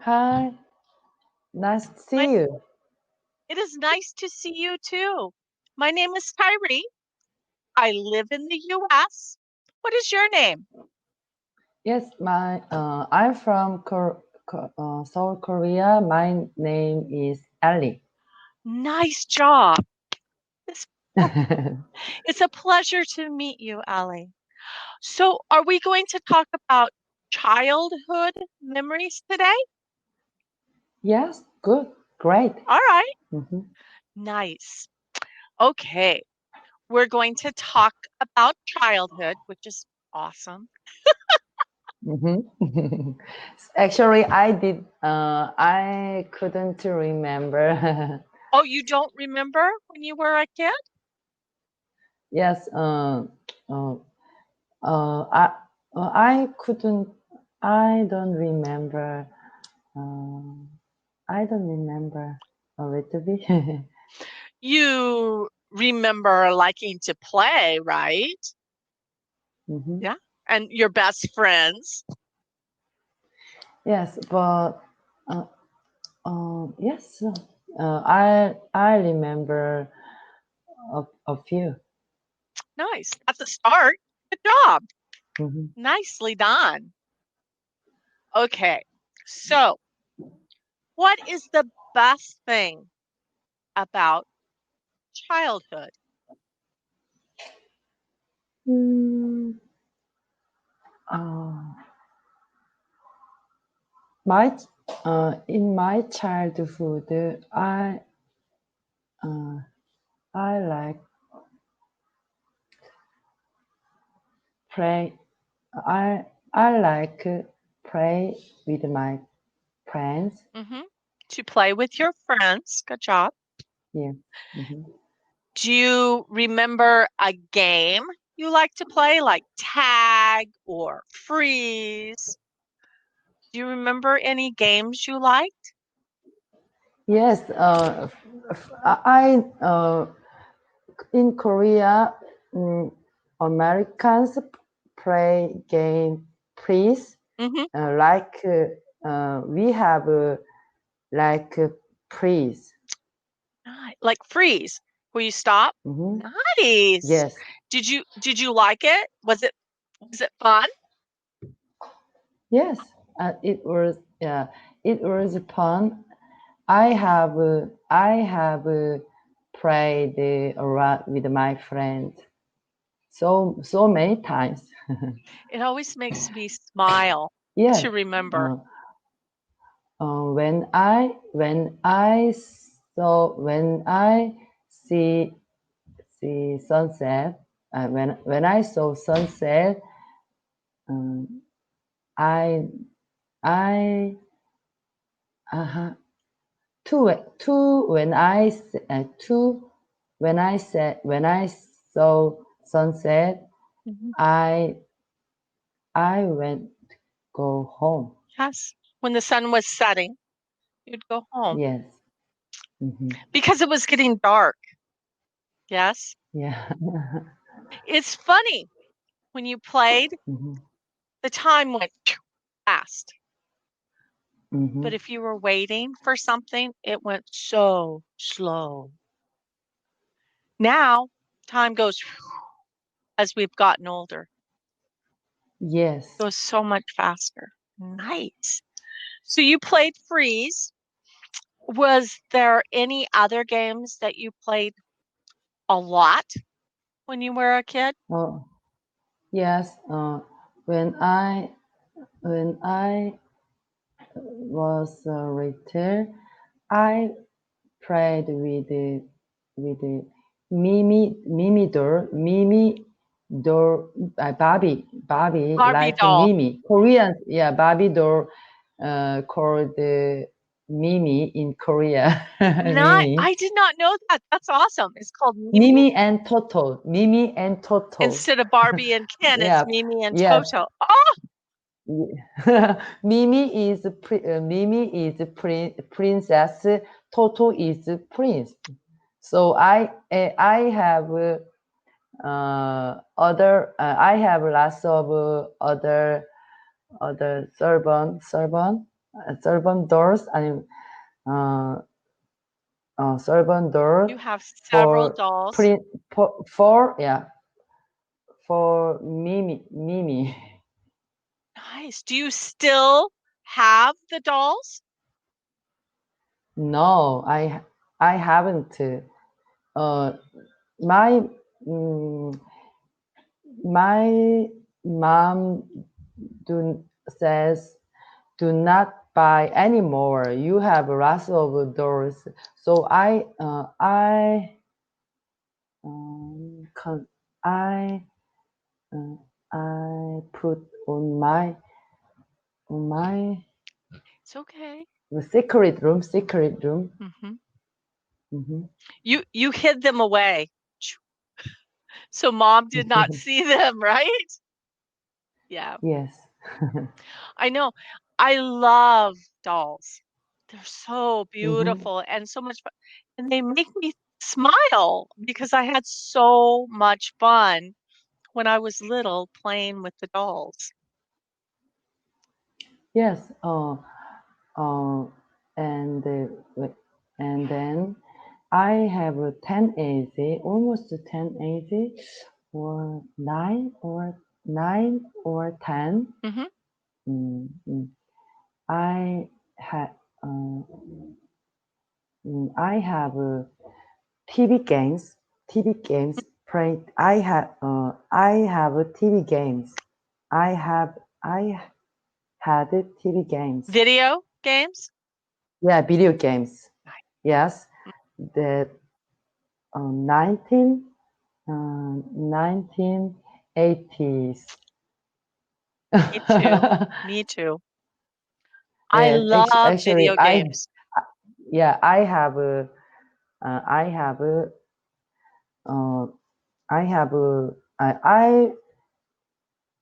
Hi, nice to My, see you. it is nice to see you too. My name is Tyree. I live in the US. What is your name? Yes, I'm from South Korea. My name is Ali. Nice job. It's, it's a pleasure to meet you, Ali. So, are we going to talk about childhood memories today? Yes, good, great. All right. Mhm, Nice. Okay. We're going to talk about childhood, which is awesome. mhm. Actually, I couldn't remember. Oh, you don't remember when you were a kid? Yes, uh, uh, I, I couldn't, I don't remember. Uh, I don't remember a little bit. You remember liking to play, right? Mhm. Yeah. And your best friends. Yes, but uh, yes, I remember a few. Nice. That's a start. Good job. Mhm. Nicely done. Okay. So, what is the best thing about childhood? Mm, uh, my in my childhood, uh, I like play. I I like play with my friends. Hmm. To play with your friends. Good job. Yeah. Mhm. Do you remember a game you like to play, like tag or freeze? Do you remember any games you liked? Yes. I in Korea, mm, Americans play game please. Hmm. Like we have like please. Like freeze, where you stop? Mhm. Nice. Yes, Did you like it? Was it fun? yes. It was fun. I have played around with my friends so many times. It always makes me smile Yes. to remember. Uh, when I see sunset, when I saw sunset, um, I I uh, two two when I saw sunset, Mhm. I I went go home. Yes. When the sun was setting, you'd go home Yes. Hmm. because it was getting dark. Yes. Yeah. It's funny when you played, Hmm. the time went fast. Hmm. But if you were waiting for something, it went so slow. Now, time goes as we've gotten older, Yes. goes so much faster. Nice. So you played freeze. Was there any other games that you played a lot when you were a kid? Oh, yes. When I when I was little, I played with the Mimi doll, Barbie Barbie like doll. Mimi. Korean, yeah, Barbie doll, called Mimi in Korea. Not, Mimi, I did not know that. That's awesome. It's called Mimi. Mimi and Toto, Mimi and Toto. Instead of Barbie and Ken, it's Yeah, Mimi and yes. Toto. Oh, Mimi is princess. Toto is prince. So I have I have lots of other servant. servant doors and uh, servant door You have several for dolls. print for yeah for Mimi. Nice. Do you still have the dolls? No, I haven't. Uh, my mm, my mom do says do not buy anymore. You have lots of doors. So con- I uh, I put on my It's okay. the secret room. Hmm. Hmm. You hid them away, so mom did not see them, right? Yeah, Yes. I know. I love dolls. They're so Hmm. beautiful and so much fun, and they make me smile because I had so much fun when I was little playing with the dolls. Yes. Uh, and and then I have a 1080, almost 1080, or 9 or 10. Hmm. Mm, mm. I had I have TV games. TV games played. I have TV games. I had TV games. Video games? Yeah, video games. Nice. Yes, the 1980s. Me too. Me too. I Yeah, love actually, video games. yeah, I have a, uh, I have a,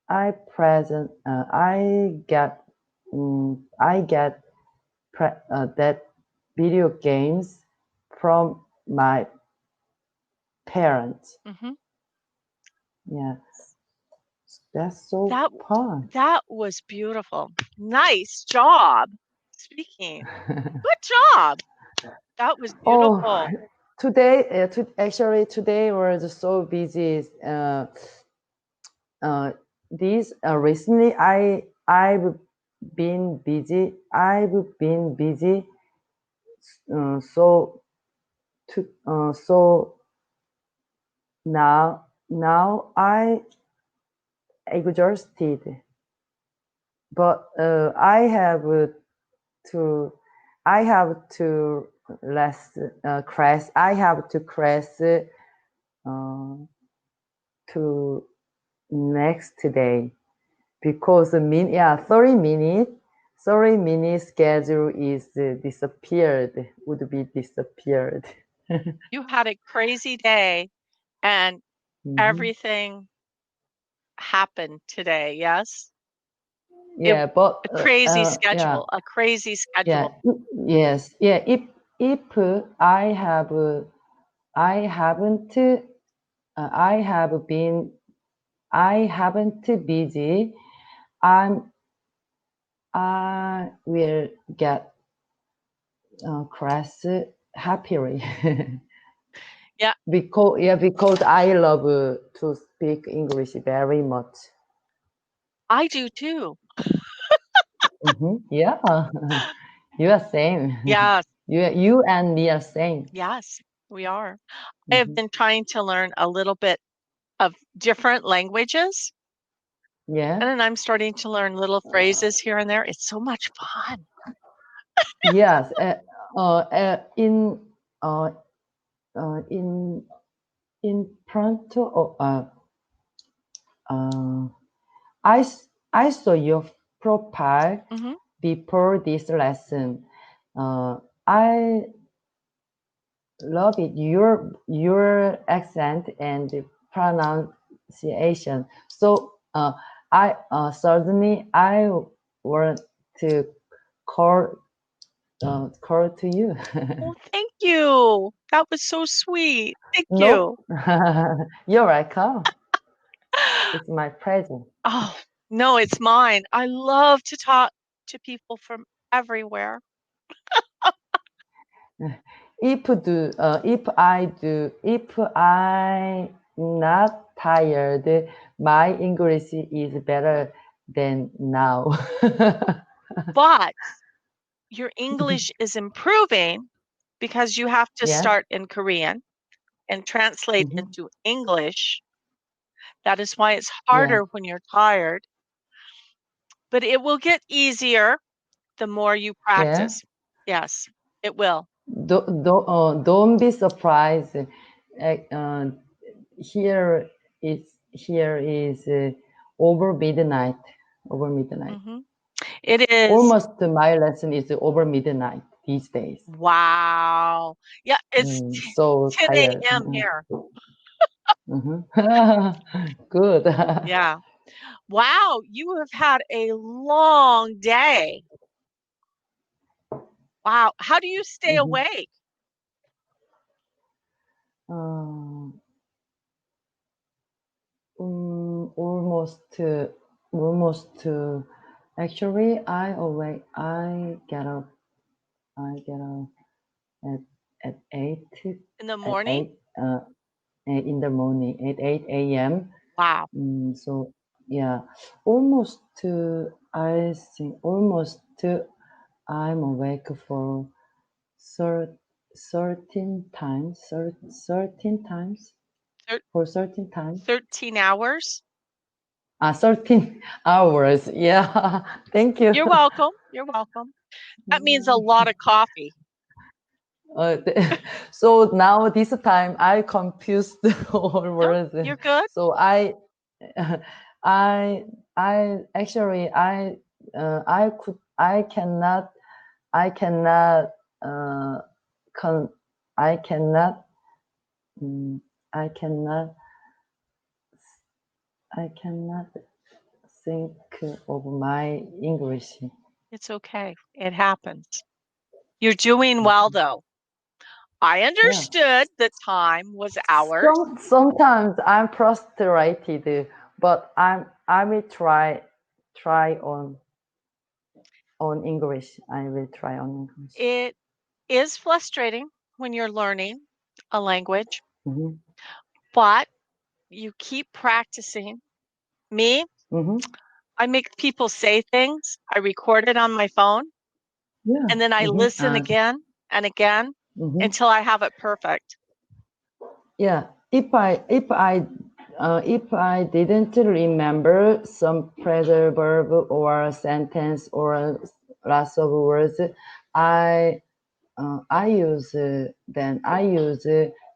I present, I get that video games from my parents. Hmm. Yeah, that's so That fun. that was beautiful. Nice job speaking. Good job. That was Oh, beautiful. actually today was so busy. Uh, this recently I've been busy. I've been busy. So now I exhausted, but to I have to less crash. I have to crash to next day because 30 minute schedule is disappeared would be disappeared. You had a crazy day and Mhm. everything happened today, yes? It Yeah, but yeah, a crazy yeah, schedule. yes, yeah. If I have I haven't I have been I haven't busy, I'm I will get crash happily. Yeah, because I love to speak English very much. I do too. Yeah, you are same. Yes, You and me are same. yes, we are. I have Hmm. been trying to learn a little bit of different languages, Yeah. and then I'm starting to learn little phrases here and there. It's so much fun. Yes. Uh, uh, in in pronto. Uh, I saw your profile Hmm. before this lesson. I love it. Your accent and the pronunciation. So I certainly I want to call call to you. Oh, thank you. That was so sweet. Thank Nope. you. You're welcome. It's my pleasure. Oh, no, it's mine. I love to talk to people from everywhere. If I not tired, my English is better than now. But your English is improving because you have to Yeah. start in Korean and translate Hmm. into English. That is why it's Yeah. harder when you're tired, but it will get easier the more you Yeah. practice. Yes, it will. Don't be surprised. Uh, here is over midnight. Over midnight. Hmm. It is. Almost my lesson is over midnight these days. Wow. Yeah, it's So 10 tired. a.m. here. Mhm. Good. Yeah. Wow, you have had a long day. Wow. How do you stay Mhm. awake? Uh, almost. Actually, I get up at at eight In the at morning? eight in the morning at 8 a.m. Wow. So yeah, almost. I think almost. I'm awake for thir- 13 times. 13 times Thir- for 13 times. 13 hours? 13 hours. Yeah. Thank you. You're welcome. You're welcome. That means a lot of coffee. Uh, so now this time I confused all No, words. you're good. So I I actually I could I cannot uh con I cannot mm, I cannot I cannot think of my English. It's okay. It happens. You're doing well, though. I Yeah. understood the time was hours. Sometimes I'm frustrated, but I will try on English. I will try on English. It is frustrating when you're learning a language, Mm-hmm. but you keep practicing. Me, Mm-hmm. I make people say things. I record it on my phone Yeah. and then I Mm-hmm. listen again and again Mm-hmm. until I have it perfect. Yeah. If I didn't remember some phrasal verb or sentence or lots of words, I I use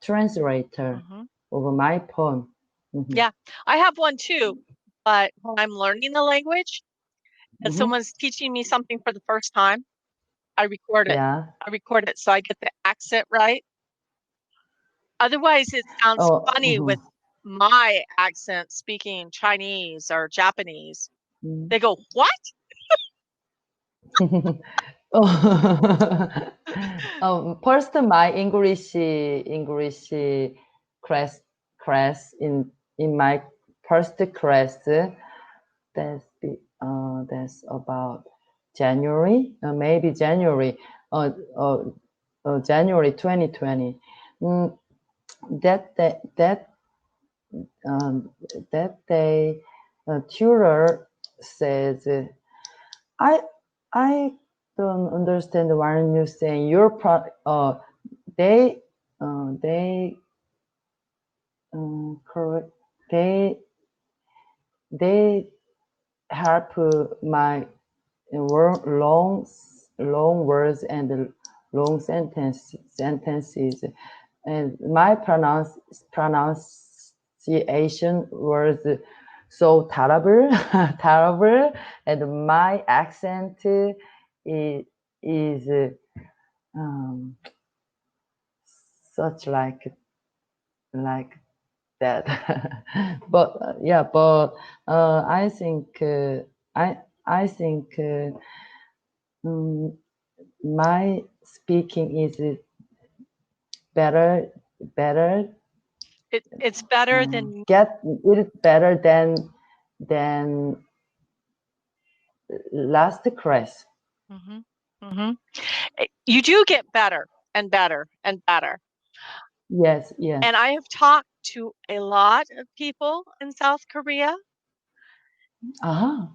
translator Hmm. over my phone. Mm-hmm. Yeah, I have one too. But when I'm learning a language and Mm-hmm. someone's teaching me something for the first time, I record it. Yeah. I record it so I get the accent right. Otherwise, it sounds Oh. funny with Mm-hmm. my accent speaking Chinese or Japanese. Mm-hmm. They go, "What?" Oh. First, my English class in my first class. That's about January, maybe January, uh, uh, January 2020. Mm, that that that um, that day, tutor says, "I I don't understand what you're saying. They they correct they they help my long long words and long sentences, and my pronunciation was so terrible terrible, and my accent is um, such like that. But yeah, but I think I think um, my speaking is better It's better than get it is better than last class. Mhm. Mhm. You do get better and better and better. Yes, yes. And I have talked to a lot of people in South Korea.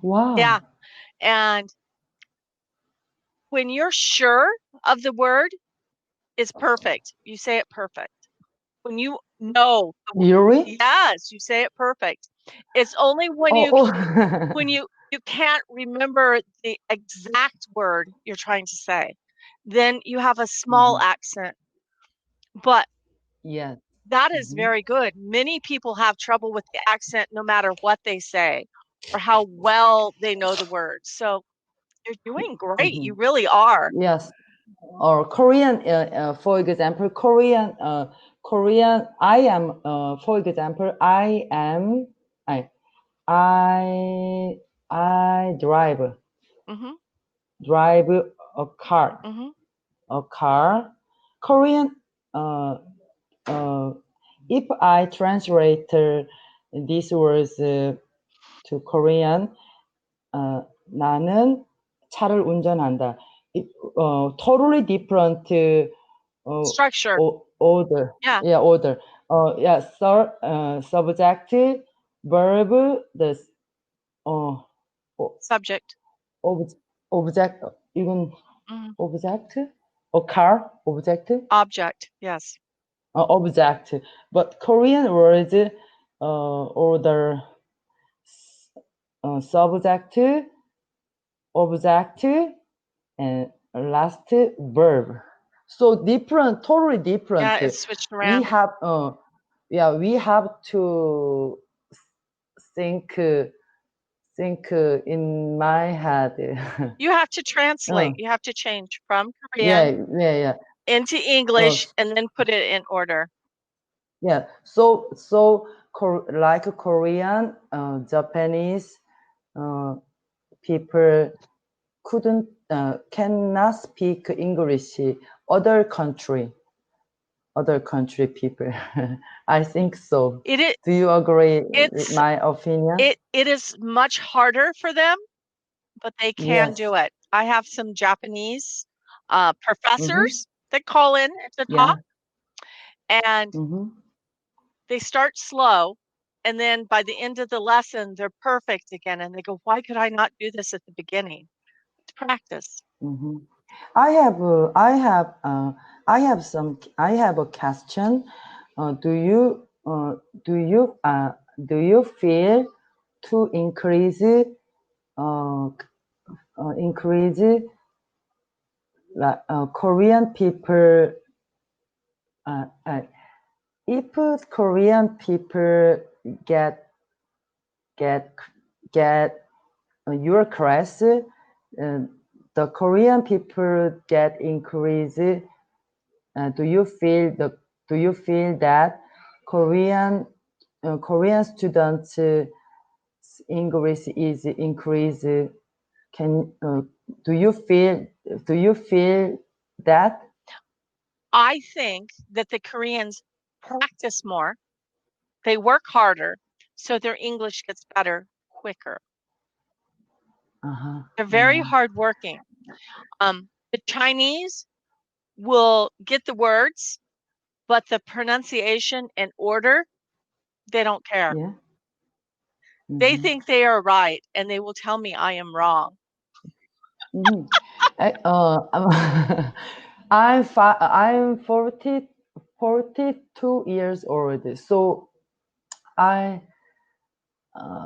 Wow. Yeah. And when you're sure of the word, it's perfect. You say it perfect. When you know the word, Really? yes, you say it perfect. It's only when Oh, you oh. when you can't remember the exact word you're trying to say, then you have a small Mhm. accent. But Yes. that is Mhm. very good. Many people have trouble with the accent no matter what they say or how well they know the words. So you're doing great. You Mhm. really are. Yes. Or Korean, for example, Korean. I am, for example, I, I, I Hmm. drive a car, Hmm. a car. Korean, uh, uh, if I translate these words to Korean, 나는 차를 운전한다. Totally different Structure. order. Yeah. Yeah, order. Yeah, subject, verb, the uh, Subject. object, even Hmm. object, a car, object, Object. Yes. object. But Korean words, order, subject, object, and last verb. So different, totally Yeah, different. it's switched We around. have, we have to think, in my head. You have to translate. uh, You have to change from yeah, Korean yeah, into yeah. English and then put it in order. Yeah. Like Korean, Japanese people cannot speak English. Other country, other country people. I think so. It is Do you agree with it's my opinion? it is much harder for them, but they can Yes. do it. I have some Japanese Mm-hmm. professors that call in to Yeah. talk, and Mm-hmm. they start slow, and then by the end of the lesson, they're perfect again. And they go, "Why could I not do this at the beginning?" It's practice. Mm-hmm. I have a question. Uh, do you, uh, do you, do you feel to uh, increase Korean people, uh, uh, if Korean people get get get your class, the Korean people get increase. Do you feel that Korean Korean students English is increase? Can do you feel that? I think that the Koreans practice more, they work harder, so their English gets better quicker. Uh-huh. They're very Yeah. hardworking. The Chinese will get the words, but the pronunciation and order, they don't care. Yeah. They Mm-hmm. think they are right, and they will tell me I am wrong. Mm-hmm. I'm 42 years old, so I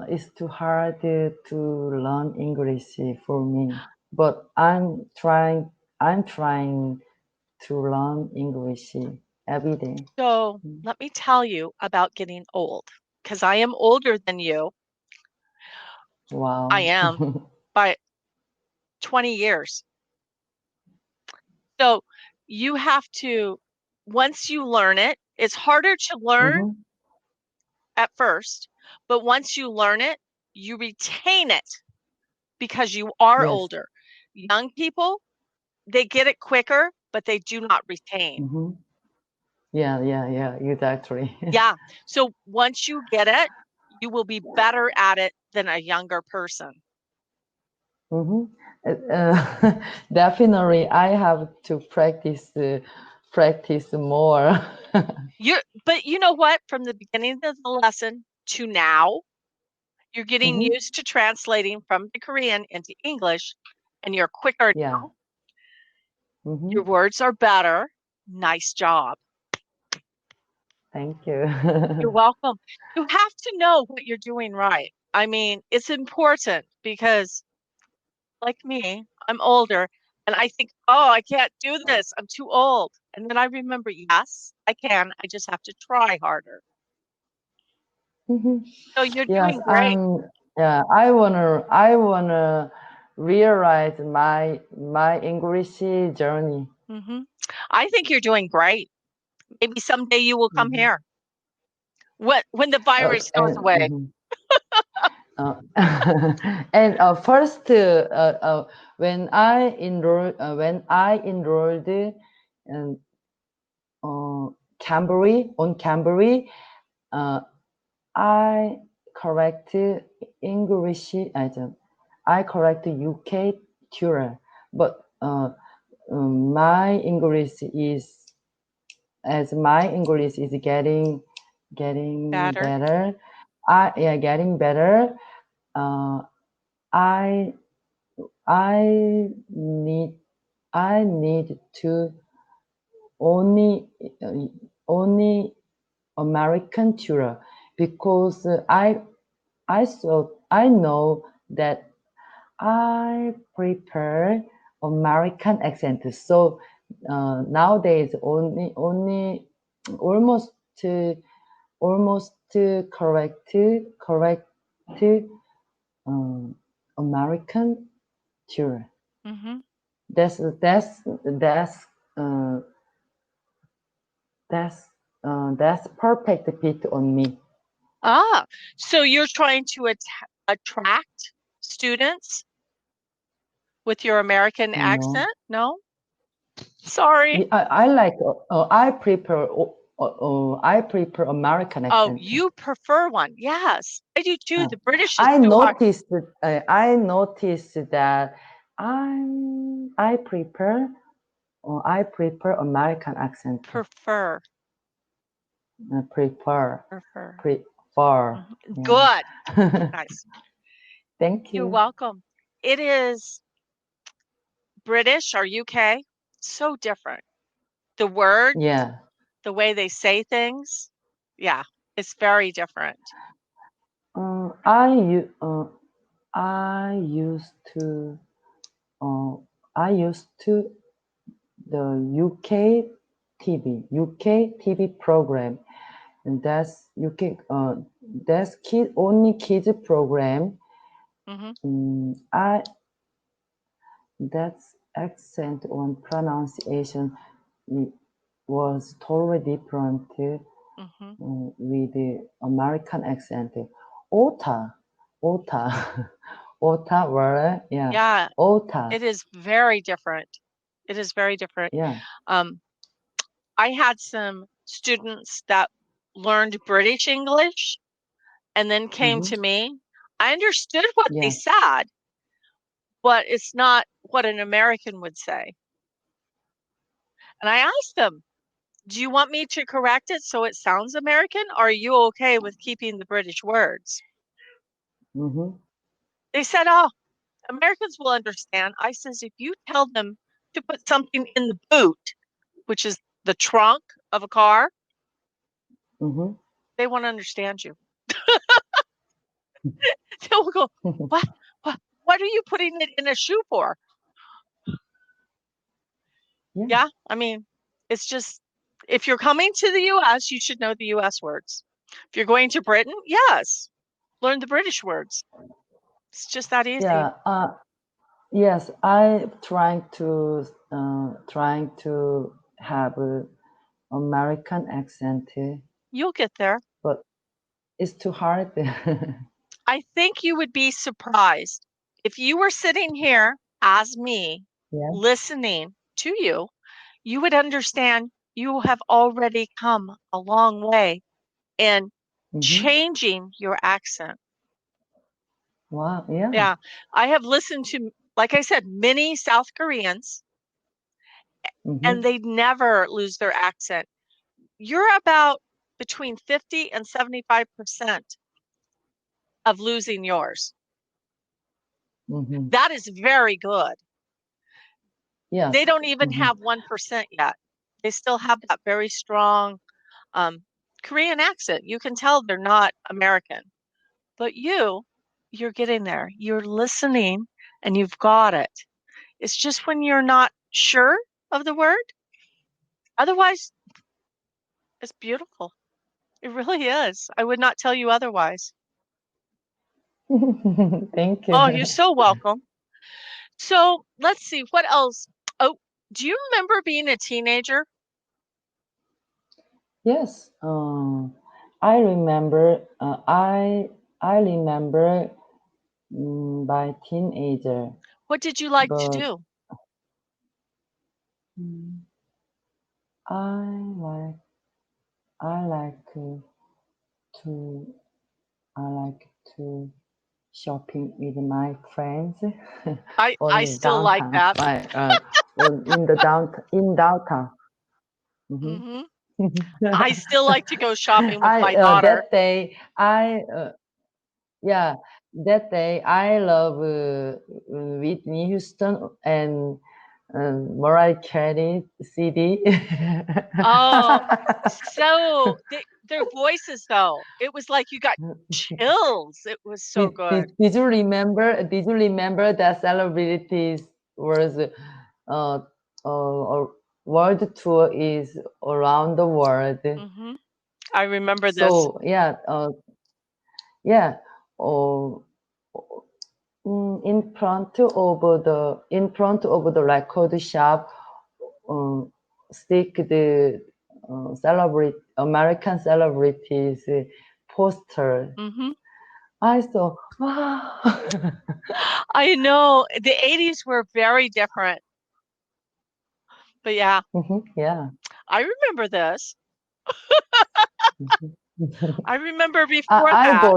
it's too hard to learn English for me. But I'm trying to learn English every day. So let me tell you about getting old, because I am older than you. I Wow. am by 20 years. So you have to, once you learn it, it's harder to learn Mm-hmm. at first, but once you learn it, you retain it because you are Yes. older. Young people, they get it quicker, but they do not retain. Mm-hmm. Yeah, yeah, yeah, exactly. Yeah. So once you get it, you will be better at it than a younger person. Mm-hmm. Definitely, I have to practice more. But you know what? From the beginning of the lesson to now, you're getting Hmm. used to translating from the Korean into English, and you're quicker Yeah. now. Your Hmm. words are better. Nice job. Thank you. You're welcome. You have to know what you're doing right. I mean, it's important because, like me, I'm older and I think, oh, I can't do this. I'm too old. And then I remember, yes, I can. I just have to try harder. Hmm. So you're Yes, doing great. yeah, I wanna realize my English journey. Hmm. I think you're doing great. Maybe someday you will come Hmm. here. When the virus goes And away. uh, and first, when I enrolled in cambly, uh, I correct English. I correct UK tutor, but my English is getting Better. better. Getting better. Uh, I I need I need to only uh, only American tutor because I know that I prepare American accent. So nowadays only almost almost correct um, American tutor. Hmm. That's that's that's uh, that's that's perfect fit on me. Ah, so you're trying to attract students with your American No, accent? No? Sorry. I like I prepare American Oh, accent. you prefer one. Yes, I do too. Uh, The British is too hard. I noticed that I prepare American accent. Prefer. Prefer Prefer. prefer. Mhm. Yeah. Good. Nice. Thank You're you. welcome. It is British or UK. So different. The words, Yeah. the way they say things. Yeah, it's very different. Uh, I u- uh, I used to uh, I used to the UK TV program, and that's kid only kids program. Hmm. I That's accent on pronunciation was totally different Hmm. with the American accent. Ota, ota, ota word, yeah, Yeah, ota, it is very different. It is very different. yeah. Um, I had some students that learned British English and then came Mm-hmm. to me. I understood what they Yeah. said, but it's not what an American would say. And I asked them, do you want me to correct it so it sounds American? Or are you okay with keeping the British words? Mm-hmm. They said, oh, Americans will understand. I says, if you tell them to put something in the boot, which is the trunk of a car, Mm-hmm. they won't understand you. They'll go, what? What are you putting it in a shoe for? Yeah. Yeah, I mean, it's just if you're coming to the US, you should know the US words. If you're going to Britain, yes, learn the British words. It's just that easy. Yeah. Yes, I trying to have a American accent, You'll get there. but it's too hard. I think you would be surprised if you were sitting here as me, Yeah. listening to you, you would understand you have already come a long way in Mm-hmm. changing your accent. Wow. Yeah. Yeah, I have listened to like I said, many South Koreans, and Mhm. they never lose their accent. You're about between 50 and 75% of losing yours. Mhm. That is very good. Yes. They don't even Mhm. have 1% yet. They still have that very strong Korean accent. You can tell they're not American. But you're getting there. You're listening and you've got it. It's just when you're not sure of the word. Otherwise, it's beautiful. It really is. I would not tell you otherwise. Thank you. Oh, you're so welcome. So let's see, what else? Oh, do you remember being a teenager? Yes. I remember. I remember by teenager, What did you like to but do? mm, I like I like to I like to shopping with my friends I on still like downtown, that. in the downtown. Mhm. Hmm. I still like to go shopping with I my daughter. that day I yeah, that day I love Whitney Houston and Mariah Carey CD. Oh, so their voices though, it was like you got chills. It was so good. Did you remember? Did you remember that celebrities was world tour is around the world? Hmm. I remember this. So yeah. Uh, in front of the record shop, stick the celebrate American celebrities poster. Hmm. I saw wow. I know the 80s were very different, but yeah, Yeah. I remember this. Mhm. I remember before that.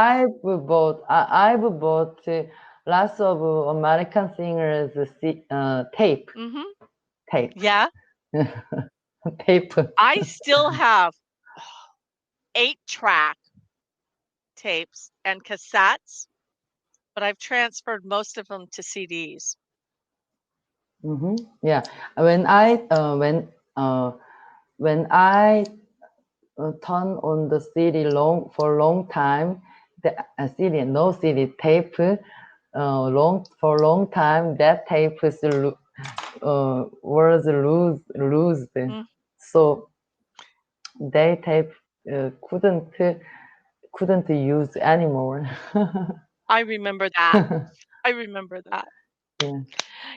I've bought lots of American singers tape Hmm. tape Yeah, tape. I still have 8-track tapes and cassettes, but I've transferred most of them to CDs. Yeah, when I turn on the CD for a long time, the CD no CD tape long time that tape is was loosed, Mm, so they tape couldn't use anymore. I remember that. I remember that. Yeah.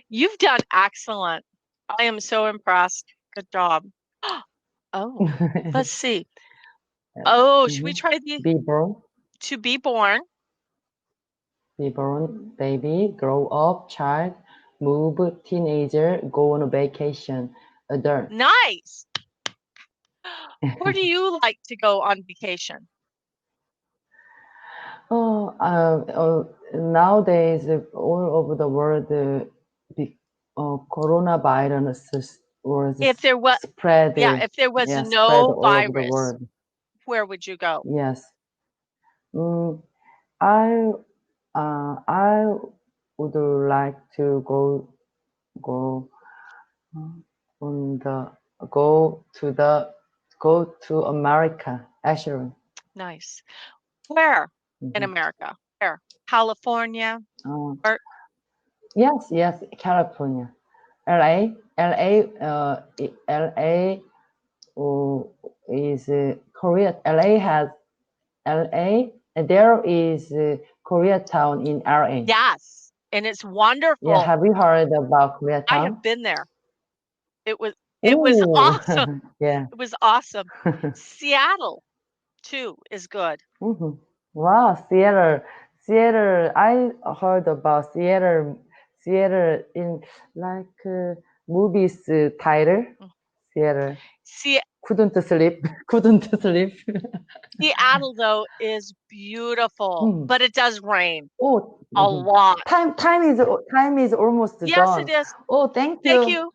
You've done excellent. I am so impressed. Good job. Oh, let's see. Oh, should we Mhm. try the Be born, to be born? baby, grow up, child, move, teenager, go on a vacation, adult. Nice. Where do you like to go on vacation? Oh, nowadays, all over the world, coronavirus was If there was, spread, yeah, if there was yeah, spread no all over the virus, world. where would you go? Yes. Mm, I I would like to go on the go to the go to America. Actually, Nice. Where in hmm America? Where? California? uh, Or yes, California, LA, LA is Korea. LA has LA. There is Koreatown in LA. yes, and it's Yeah, wonderful. have you heard about I have Koreatown? been there. It was Ooh, awesome. yeah. It was awesome. Seattle too is good. hmm Wow, Seattle. I heard about Seattle in like movies title. Mm. Seattle. couldn't sleep. Couldn't sleep. Seattle, though, is beautiful, but it does rain Oh, a lot. time is almost Yes, it done. is. Oh, thank Thank you. you.